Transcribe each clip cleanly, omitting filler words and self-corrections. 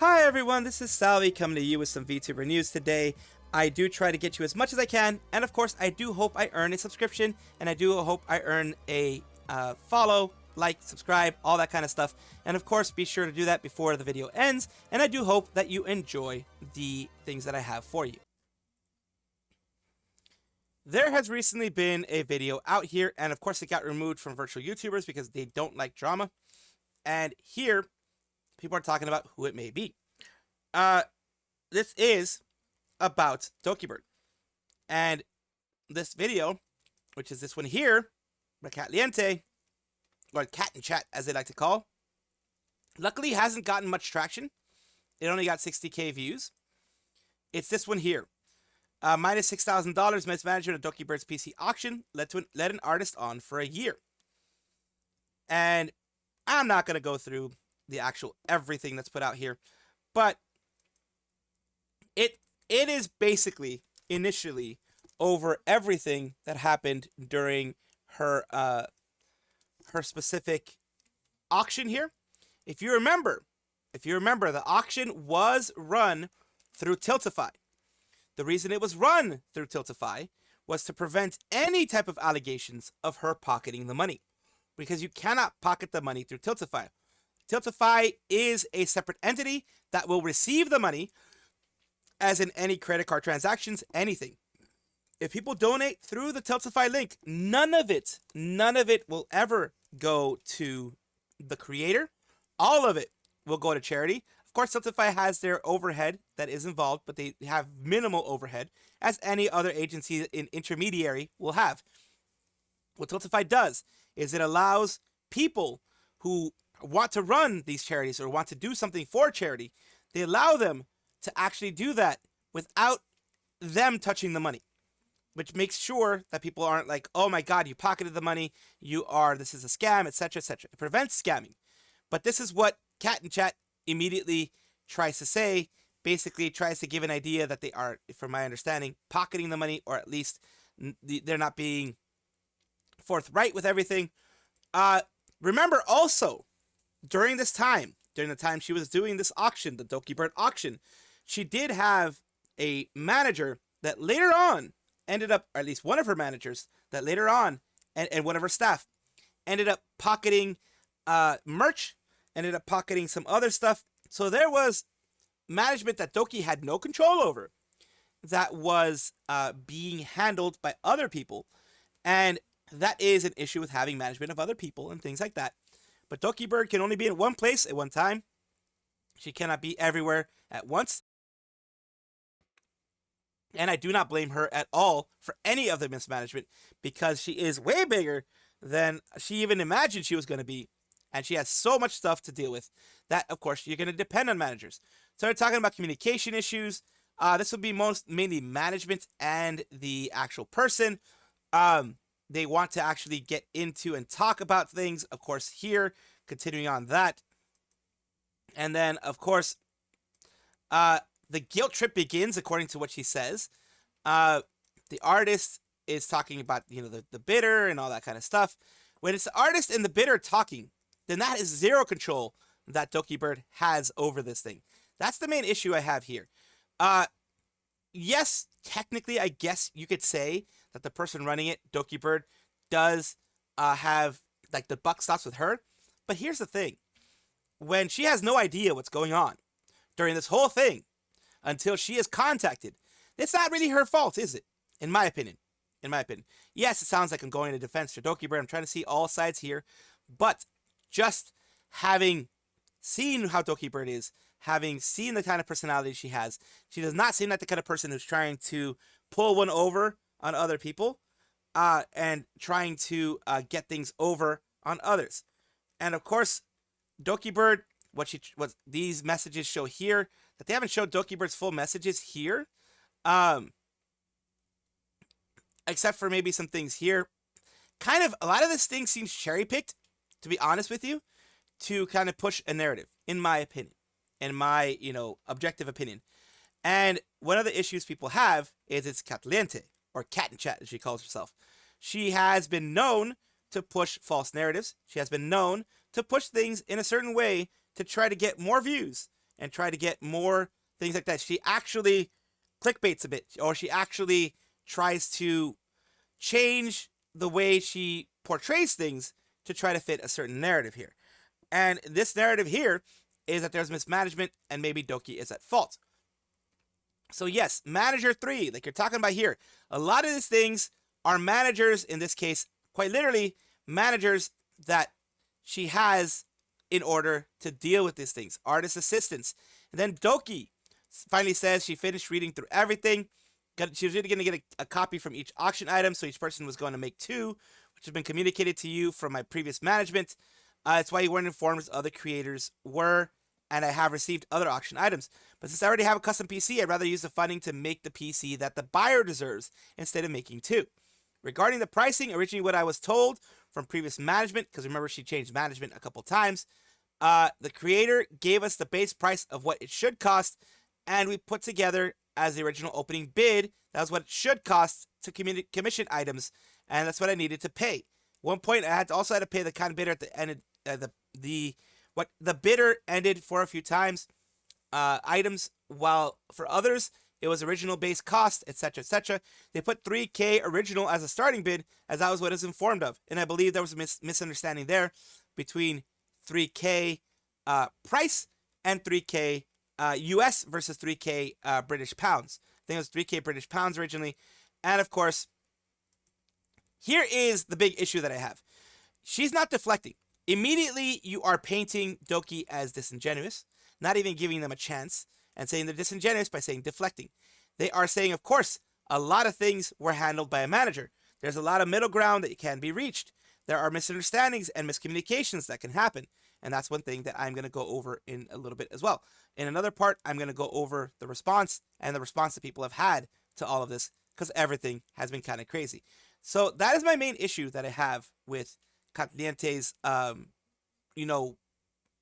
Hi everyone, this is Salvi coming to you with some Vtuber news today. I do try to get you as much as I can, and of course I do hope I earn a subscription, and I do hope I earn a follow, like, subscribe, all that kind of stuff. And of course be sure to do that before the video ends, and I do hope that you enjoy the things that I have for you. There has recently been a video out here, and of course it got removed from virtual YouTubers because they don't like drama. And here, people are talking about who it may be. This is about Dokibird. And this video, which is this one here, by Katliente, or Cat in Chat as they like to call, luckily hasn't gotten much traction. It only got 60k views. It's this one here. Minus $6,000 mismanagement of Dokibird's PC auction led an artist on for a year. And I'm not going to go through the actual everything that's put out here, but it is basically initially over everything that happened during her her specific auction here. If you remember, the auction was run through Tiltify. The reason it was run through Tiltify was to prevent any type of allegations of her pocketing the money, because you cannot pocket the money through Tiltify. Tiltify is a separate entity that will receive the money, as in any credit card transactions, anything. If people donate through the Tiltify link, none of it will ever go to the creator. All of it will go to charity. Of course, Tiltify has their overhead that is involved, but they have minimal overhead, as any other agency in intermediary will have. What Tiltify does is it allows people who want to run these charities or want to do something for charity, they allow them to actually do that without them touching the money, which makes sure that people aren't like, oh my god, you pocketed the money, this is a scam, etc., etc. It prevents scamming. But this is what Cat in Chat immediately tries to say, basically tries to give an idea that they are, from my understanding, pocketing the money, or at least they're not being forthright with everything. Remember also, during the time she was doing this auction, the Dokibird auction, she did have a manager that later on ended up, or at least one of her managers, that later on, and one of her staff, ended up pocketing merch, ended up pocketing some other stuff. So there was management that Doki had no control over that was being handled by other people. And that is an issue with having management of other people and things like that. But Dokibird can only be in one place at one time. She cannot be everywhere at once. And I do not blame her at all for any of the mismanagement, because she is way bigger than she even imagined she was going to be. And she has so much stuff to deal with that, of course, you're going to depend on managers. So we're talking about communication issues. This would be mainly management and the actual person. They want to actually get into and talk about things, of course, here, continuing on that. And then, of course, the guilt trip begins, according to what she says. The artist is talking about, the bidder and all that kind of stuff. When it's the artist and the bidder talking, then that is zero control that Dokibird has over this thing. That's the main issue I have here. Yes, technically, I guess you could say that the person running it, Dokibird, does have, like, the buck stops with her. But here's the thing. When she has no idea what's going on during this whole thing, until she is contacted, it's not really her fault, is it? In my opinion. Yes, it sounds like I'm going to defense for Dokibird. I'm trying to see all sides here. But just having seen how Dokibird is, having seen the kind of personality she has, she does not seem like the kind of person who's trying to pull one over on other people, and trying to get things over on others. And of course, Dokibird, what these messages show here, that they haven't showed Dokibird's full messages here, except for maybe some things here. Kind of, a lot of this thing seems cherry-picked, to be honest with you, to kind of push a narrative, in my opinion, in my, objective opinion. And one of the issues people have is it's Katliente, or Cat in Chat, as she calls herself. She has been known to push false narratives. She has been known to push things in a certain way to try to get more views and try to get more things like that. She actually clickbaits a bit, or she actually tries to change the way she portrays things to try to fit a certain narrative here. And this narrative here is that there's mismanagement and maybe Doki is at fault. So yes, manager 3, like you're talking about here, a lot of these things are managers, in this case, quite literally, managers that she has in order to deal with these things, artist assistants. And then Doki finally says she finished reading through everything. She was really going to get a copy from each auction item, so each person was going to make 2, which has been communicated to you from my previous management. That's why you weren't informed as other creators were, and I have received other auction items. But since I already have a custom PC, I'd rather use the funding to make the PC that the buyer deserves instead of making 2. Regarding the pricing, originally what I was told from previous management, because remember she changed management a couple times, the creator gave us the base price of what it should cost, and we put together as the original opening bid, that was what it should cost to commission items, and that's what I needed to pay. One point I also had to pay the kind of bidder at the end, the bidder ended for a few times items, while for others it was original base cost, etc., etc. They put 3K original as a starting bid, as that was what I was informed of, and I believe there was a misunderstanding there between 3K price and 3K US versus 3K British pounds. I think it was 3K British pounds originally, and of course, here is the big issue that I have. She's not deflecting. Immediately, you are painting Doki as disingenuous, not even giving them a chance, and saying they're disingenuous by saying deflecting. They are saying, of course, a lot of things were handled by a manager. There's a lot of middle ground that can be reached. There are misunderstandings and miscommunications that can happen, and that's one thing that I'm going to go over in a little bit as well. In another part, I'm going to go over the response and the response that people have had to all of this, because everything has been kind of crazy. So that is my main issue that I have with Katliente's,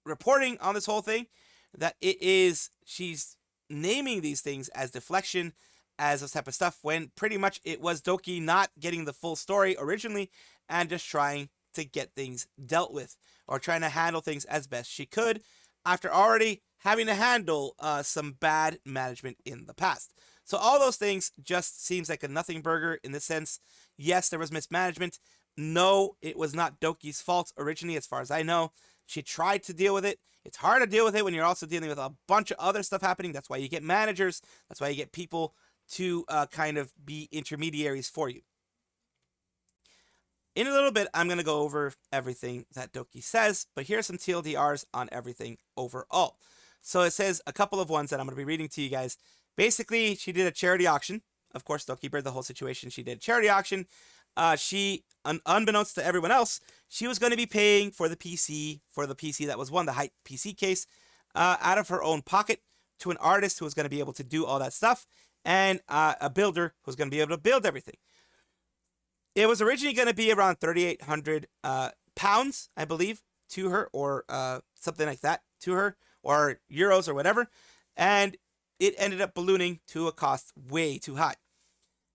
reporting on this whole thing, that she's naming these things as deflection, as this type of stuff, when pretty much it was Doki not getting the full story originally and just trying to get things dealt with, or trying to handle things as best she could after already having to handle some bad management in the past. So all those things just seems like a nothing burger in the sense, yes, there was mismanagement. No, it was not Doki's fault originally, as far as I know. She tried to deal with it. It's hard to deal with it when you're also dealing with a bunch of other stuff happening. That's why you get managers. That's why you get people to kind of be intermediaries for you. In a little bit, I'm going to go over everything that Doki says, but here are some TLDRs on everything overall. So it says a couple of ones that I'm going to be reading to you guys. Basically, she did a charity auction. Of course, Dokibird, the whole situation, she did a charity auction. Unbeknownst to everyone else, she was going to be paying for the PC that was won, the Height PC case, out of her own pocket to an artist who was going to be able to do all that stuff, and a builder who was going to be able to build everything. It was originally going to be around 3,800 pounds, I believe, to her, or something like that to her, or euros or whatever, and it ended up ballooning to a cost way too high.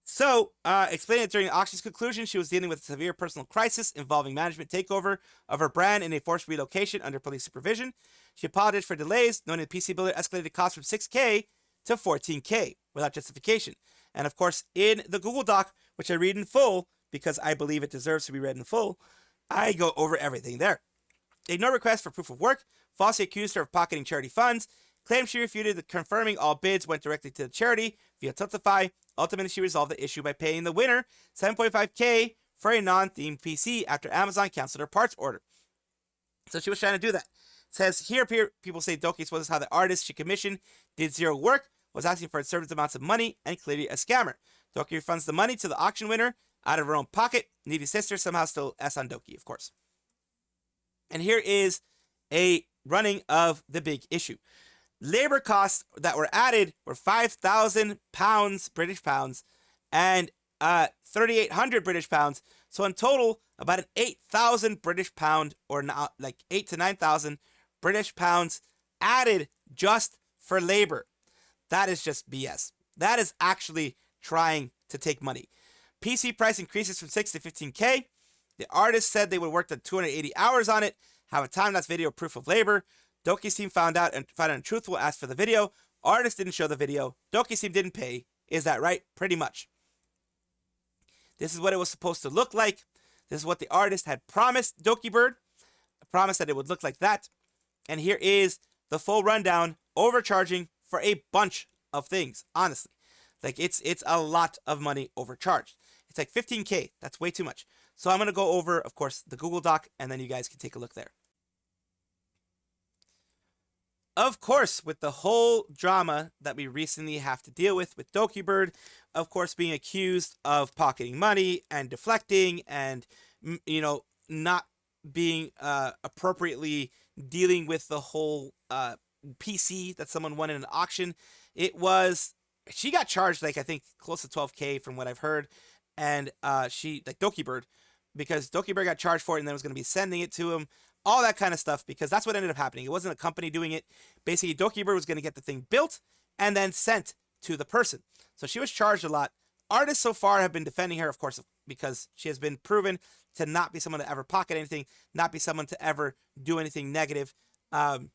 So, explaining that during the auction's conclusion, she was dealing with a severe personal crisis involving management takeover of her brand and a forced relocation under police supervision. She apologized for delays, knowing the PC builder escalated costs from 6K to 14K without justification. And of course, in the Google Doc, which I read in full because I believe it deserves to be read in full, I go over everything there. Ignore request for proof of work, falsely accused her of pocketing charity funds, claimed she refuted the confirming all bids went directly to the charity via Tiltify. Ultimately, she resolved the issue by paying the winner 7.5K for a non-themed PC after Amazon canceled her parts order. So she was trying to do that. It says here, people say Doki was how the artist she commissioned did zero work, was asking for absurd amounts of money, and clearly a scammer. Doki refunds the money to the auction winner out of her own pocket. Needy sister somehow still S on Doki, of course. And here is a running of the big issue. Labor costs that were added were 5,000 pounds, British pounds, and 3,800 British pounds. So in total, about an 8,000 British pound, or not, like 8 to 9,000 British pounds added just for labor. That is just BS. That is actually trying to take money. PC price increases from 6 to 15K. The artist said they would work the 280 hours on it, have a time-lapse video proof of labor. Doki's team found out and found it untruthful, asked for the video. Artist didn't show the video. Doki's team didn't pay. Is that right? Pretty much. This is what it was supposed to look like. This is what the artist had promised Dokibird. Promised that it would look like that. And here is the full rundown, overcharging for a bunch of things, honestly. Like, it's a lot of money overcharged. It's like 15K. That's way too much. So I'm going to go over, of course, the Google Doc, and then you guys can take a look there. Of course, with the whole drama that we recently have to deal with Dokibird, of course, being accused of pocketing money and deflecting and, you know, not being appropriately dealing with the whole PC that someone won in an auction. She got charged, like, I think close to 12K from what I've heard. And Dokibird, because Dokibird got charged for it and then was going to be sending it to him. All that kind of stuff, because that's what ended up happening. It wasn't a company doing it. Basically, Dokibird was going to get the thing built and then sent to the person. So she was charged a lot. Artists so far have been defending her, of course, because she has been proven to not be someone to ever pocket anything, not be someone to ever do anything negative, you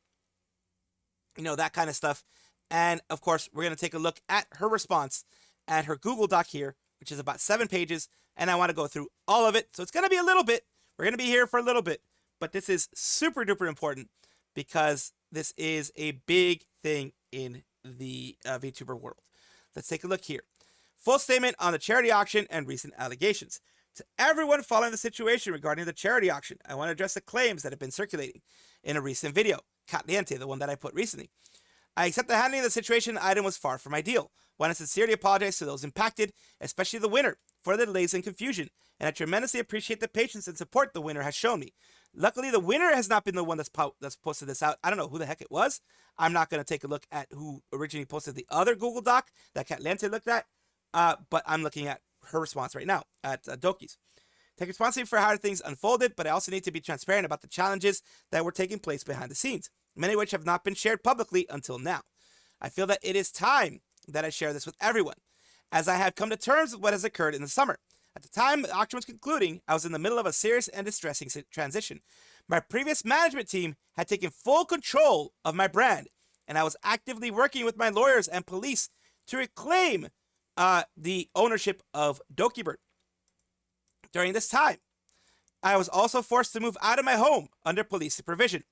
know, that kind of stuff. And, of course, we're going to take a look at her response at her Google Doc here, which is about 7 pages, and I want to go through all of it. So it's going to be a little bit. We're going to be here for a little bit. But this is super duper important because this is a big thing in the VTuber world. Let's take a look here. Full statement on the charity auction and recent allegations. To everyone following the situation regarding the charity auction, I want to address the claims that have been circulating in a recent video, Katliente, the one that I put recently. I accept the handling of the situation. The item was far from ideal. I want to sincerely apologize to those impacted, especially the winner, for the delays and confusion, and I tremendously appreciate the patience and support the winner has shown me. Luckily, the winner has not been the one that's posted this out. I don't know who the heck it was. I'm not going to take a look at who originally posted the other Google Doc that Katliente looked at, but I'm looking at her response right now at Doki's. Take responsibility for how things unfolded, but I also need to be transparent about the challenges that were taking place behind the scenes, many of which have not been shared publicly until now. I feel that it is time that I share this with everyone, as I have come to terms with what has occurred in the summer. At the time the auction was concluding, I was in the middle of a serious and distressing transition. My previous management team had taken full control of my brand, and I was actively working with my lawyers and police to reclaim the ownership of Dokibird. During this time, I was also forced to move out of my home under police supervision.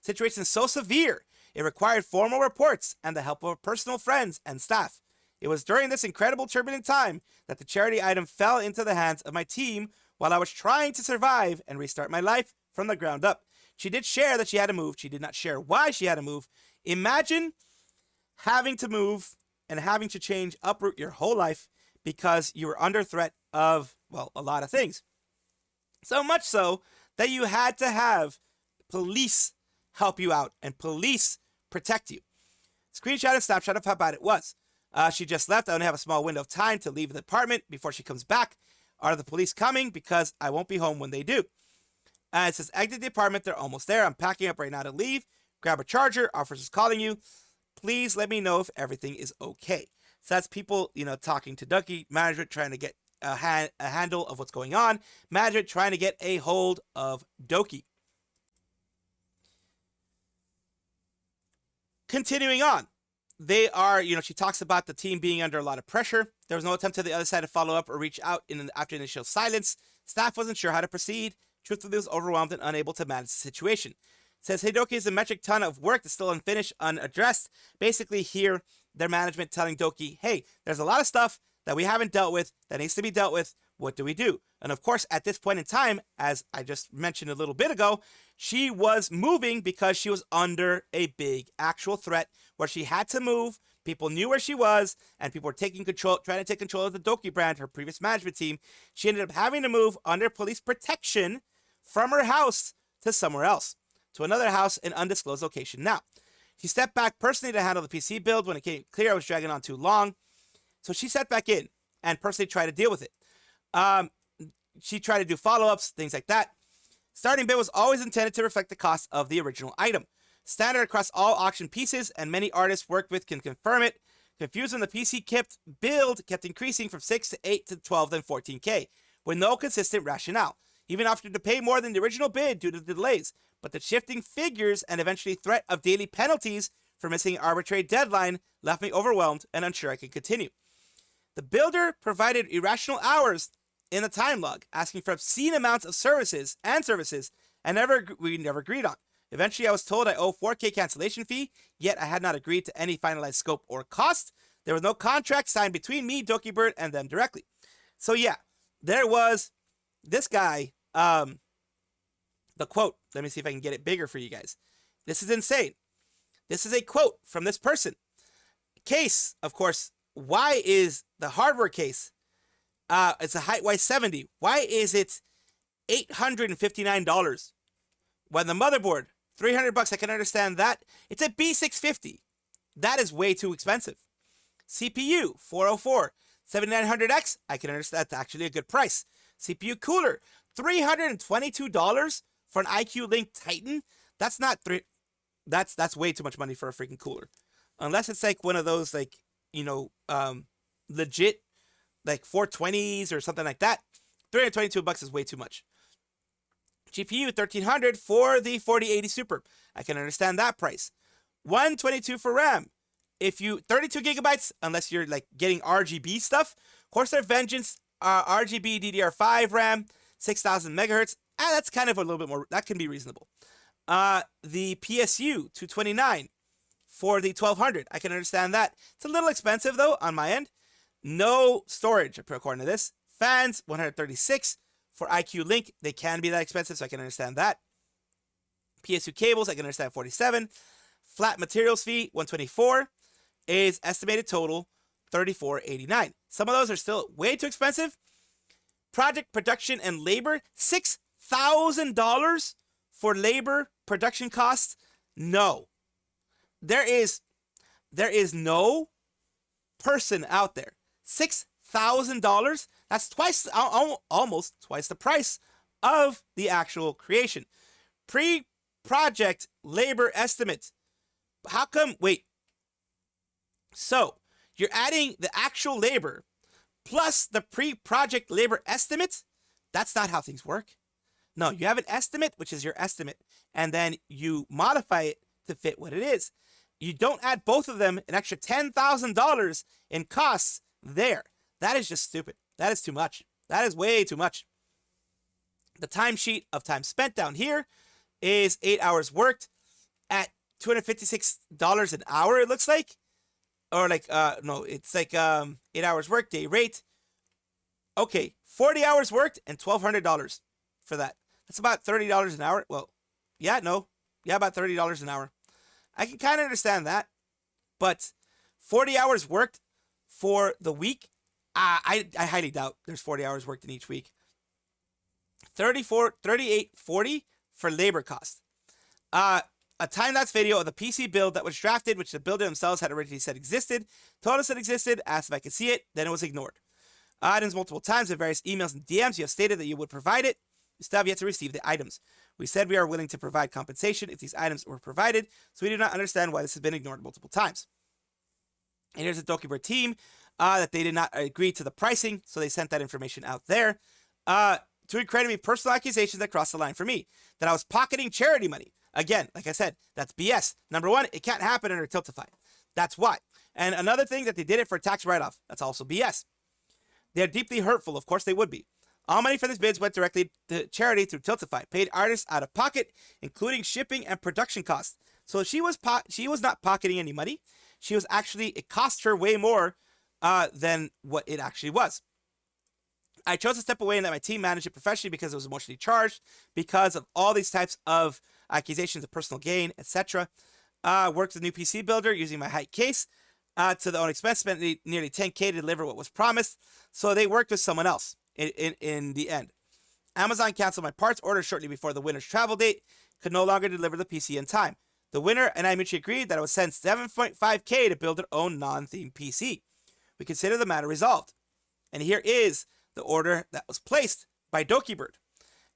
Situation so severe, it required formal reports and the help of personal friends and staff. It was during this incredible turbulent time that the charity item fell into the hands of my team while I was trying to survive and restart my life from the ground up. She did share that she had to move. She did not share why she had to move. Imagine having to move and having to change, uproot your whole life because you were under threat of, well, a lot of things. So much so that you had to have police help you out and police protect you. Screenshot and snapshot of how bad it was. She just left. I only have a small window of time to leave the apartment before she comes back. Are the police coming? Because I won't be home when they do. It says, exit the apartment. They're almost there. I'm packing up right now to leave. Grab a charger. Officer's calling you. Please let me know if everything is okay. So that's people, you know, talking to Doki. Management trying to get a handle of what's going on. Management trying to get a hold of Doki. Continuing on. They are, you know, she talks about the team being under a lot of pressure. There was no attempt to the other side to follow up or reach out after initial silence. Staff wasn't sure how to proceed. Truthfully, was overwhelmed and unable to manage the situation. It says, hey, Doki is a metric ton of work that's still unfinished, unaddressed. Basically here, their management telling Doki, hey, there's a lot of stuff that we haven't dealt with that needs to be dealt with. What do we do? And of course, at this point in time, as I just mentioned a little bit ago, she was moving because she was under a big actual threat where she had to move. People knew where she was, and people were taking control, trying to take control of the Doki brand, her previous management team. She ended up having to move under police protection from her house to somewhere else, to another house in undisclosed location. Now, she stepped back personally to handle the PC build when it came clear I was dragging on too long. So she stepped back in and personally tried to deal with it. She tried to do follow-ups, things like that. Starting bid was always intended to reflect the cost of the original item. Standard across all auction pieces, and many artists worked with can confirm it. Confusion, the PC build kept increasing from 6 to 8 to 12 then 14K, with no consistent rationale. even offered to pay more than the original bid due to the delays, but the shifting figures and eventually threat of daily penalties for missing an arbitrary deadline left me overwhelmed and unsure I could continue. The builder provided irrational hours in the time log, asking for obscene amounts of services, and we never agreed on. Eventually, I was told I owe 4K cancellation fee, yet I had not agreed to any finalized scope or cost. There was no contract signed between me, Dokibird, and them directly. So yeah, there was this guy, the quote. Let me see if I can get it bigger for you guys. This is insane. This is a quote from this person. Case, of course, why is the hardware case, it's a height Y70. Why is it $859? When the motherboard, $300, I can understand that. It's a B650. That is way too expensive. CPU, 404. 7900X, I can understand that's actually a good price. CPU cooler, $322 for an IQ Link Titan. That's not that's way too much money for a freaking cooler. Unless it's like one of those like, legit like 420s or something like that. $322 is way too much. GPU $1,300 for the 4080 Super. I can understand that price. $122 for RAM. If you 32 gigabytes, unless you're like getting RGB stuff. Corsair Vengeance RGB DDR5 RAM, 6000 megahertz. That's kind of a little bit more. That can be reasonable. The PSU 229 for the 1200. I can understand that. It's a little expensive though on my end. No storage according to this. Fans 136 for IQ Link. They can be that expensive, so I can understand that. PSU cables, I can understand 47. Flat materials fee 124 is estimated total $34.89. Some of those are still way too expensive. Project production and labor $6,000 for labor production costs. No, there is no person out there. $6,000. That's twice, almost twice the price of the actual creation. Pre-project labor estimate. How come? Wait. So you're adding the actual labor plus the pre-project labor estimate? That's not how things work. No, you have an estimate, which is your estimate, and then you modify it to fit what it is. You don't add both of them an extra $10,000 in costs there. That is just stupid. That is too much. That is way too much. The timesheet of time spent down here is 8 hours worked at $256 an hour, it looks like. Or like, no, it's like 8 hours worked, day rate. Okay, 40 hours worked and $1,200 for that. That's about $30 an hour. Well, yeah, no. Yeah, about $30 an hour. I can kind of understand that. But 40 hours worked for the week, I highly doubt there's 40 hours worked in each week. $38.40 for labor cost. A time-lapse video of the PC build that was drafted, which the builder themselves had originally said existed, told us it existed, asked if I could see it, then it was ignored. Items multiple times in various emails and DMs. You have stated that you would provide it. You still have yet to receive the items. We said we are willing to provide compensation if these items were provided, so we do not understand why this has been ignored multiple times. And here's the Dokibird team that they did not agree to the pricing, so they sent that information out there. To credit me personal accusations that crossed the line for me, that I was pocketing charity money. Again, like I said, that's BS. Number one, it can't happen under Tiltify. That's why. And another thing, that they did it for a tax write-off. That's also BS. They're deeply hurtful. Of course they would be. All money for these bids went directly to charity through Tiltify. Paid artists out of pocket, including shipping and production costs. So she was not pocketing any money. She was actually, it cost her way more than what it actually was. I chose to step away and let my team manage it professionally because it was emotionally charged, because of all these types of accusations of personal gain, etc. Worked with a new PC builder using my height case to their own expense, spent nearly $10K to deliver what was promised. So they worked with someone else in the end. Amazon canceled my parts order shortly before the winner's travel date, could no longer deliver the PC in time. The winner and I mutually agreed that I would send $7.5K to build their own non-themed PC. We consider the matter resolved. And here is the order that was placed by Dokibird.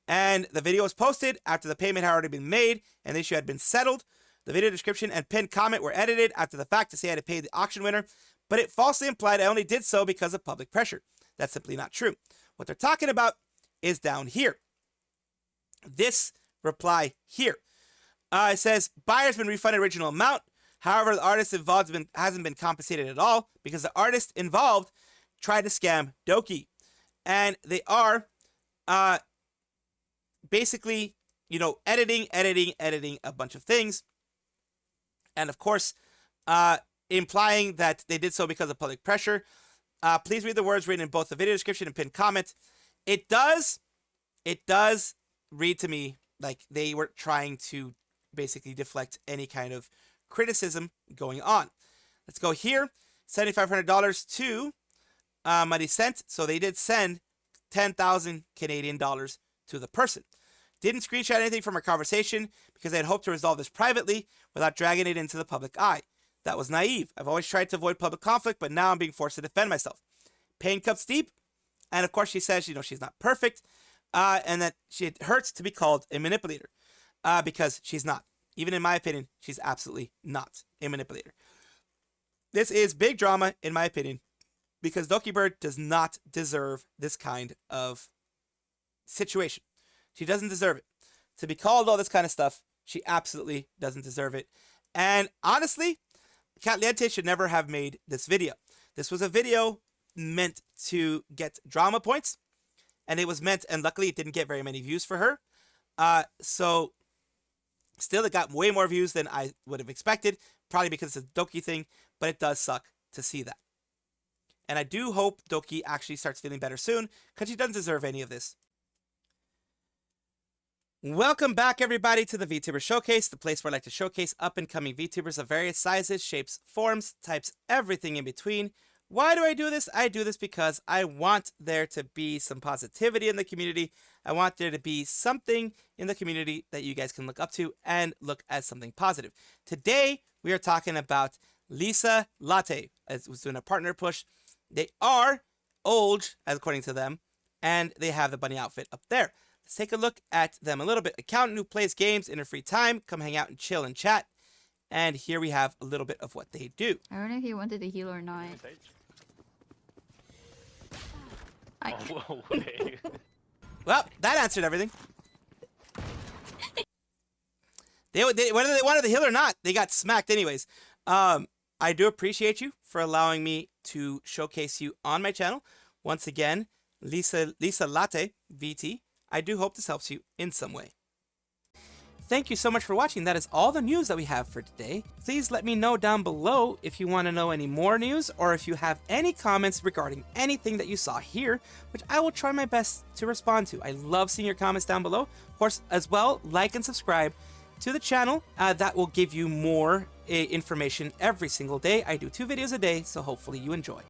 And the video was posted after the payment had already been made and the issue had been settled. The video description and pinned comment were edited after the fact to say I had to pay the auction winner, but it falsely implied I only did so because of public pressure. That's simply not true. What they're talking about is down here. this reply here. It says, buyer's been refunded original amount. However, the artist involved hasn't been compensated at all because the artist involved tried to scam Doki. And they are basically, you know, editing a bunch of things. And of course, implying that they did so because of public pressure. Please read the words written in both the video description and pinned comment. It does read to me like they were trying to basically deflect any kind of criticism going on. Let's go here. $7,500 to money sent. So they did send 10,000 Canadian dollars to the person. Didn't screenshot anything from our conversation because I had hoped to resolve this privately without dragging it into the public eye. That was naive. I've always tried to avoid public conflict, but now I'm being forced to defend myself. Pain cups deep. And of course she says, you know, she's not perfect and that it hurts to be called a manipulator because she's not. Even in my opinion, she's absolutely not a manipulator. This is big drama, in my opinion, because Dokibird does not deserve this kind of situation. She doesn't deserve it. To be called all this kind of stuff, she absolutely doesn't deserve it. And honestly, Katliente should never have made this video. This was a video meant to get drama points, and it was meant, and luckily it didn't get very many views for her. So still, it got way more views than I would have expected, probably because it's a Doki thing, but it does suck to see that. And I do hope Doki actually starts feeling better soon, because she doesn't deserve any of this. Welcome back, everybody, to the VTuber Showcase, the place where I like to showcase up-and-coming VTubers of various sizes, shapes, forms, types, everything in between. Why do I do this? I do this because I want there to be some positivity in the community. I want there to be something in the community that you guys can look up to and look at something positive. Today, we are talking about LisaLatteVT, as was doing a partner push. They are old, as according to them, and they have the bunny outfit up there. Let's take a look at them a little bit. Accountant who plays games in her free time. Come hang out and chill and chat. And here we have a little bit of what they do. I don't know if he wanted to heal or not. Oh, wait. Well, that answered everything. Whether they wanted to heal or not, they got smacked anyways. I do appreciate you for allowing me to showcase you on my channel. Once again, LisaLatteVT. I do hope this helps you in some way. Thank you so much for watching. That is all the news that we have for today. Please let me know down below if you want to know any more news or if you have any comments regarding anything that you saw here, which I will try my best to respond to. I love seeing your comments down below. Of course, as well, like and subscribe to the channel. That will give you more information every single day. I do 2 videos a day, so hopefully you enjoy.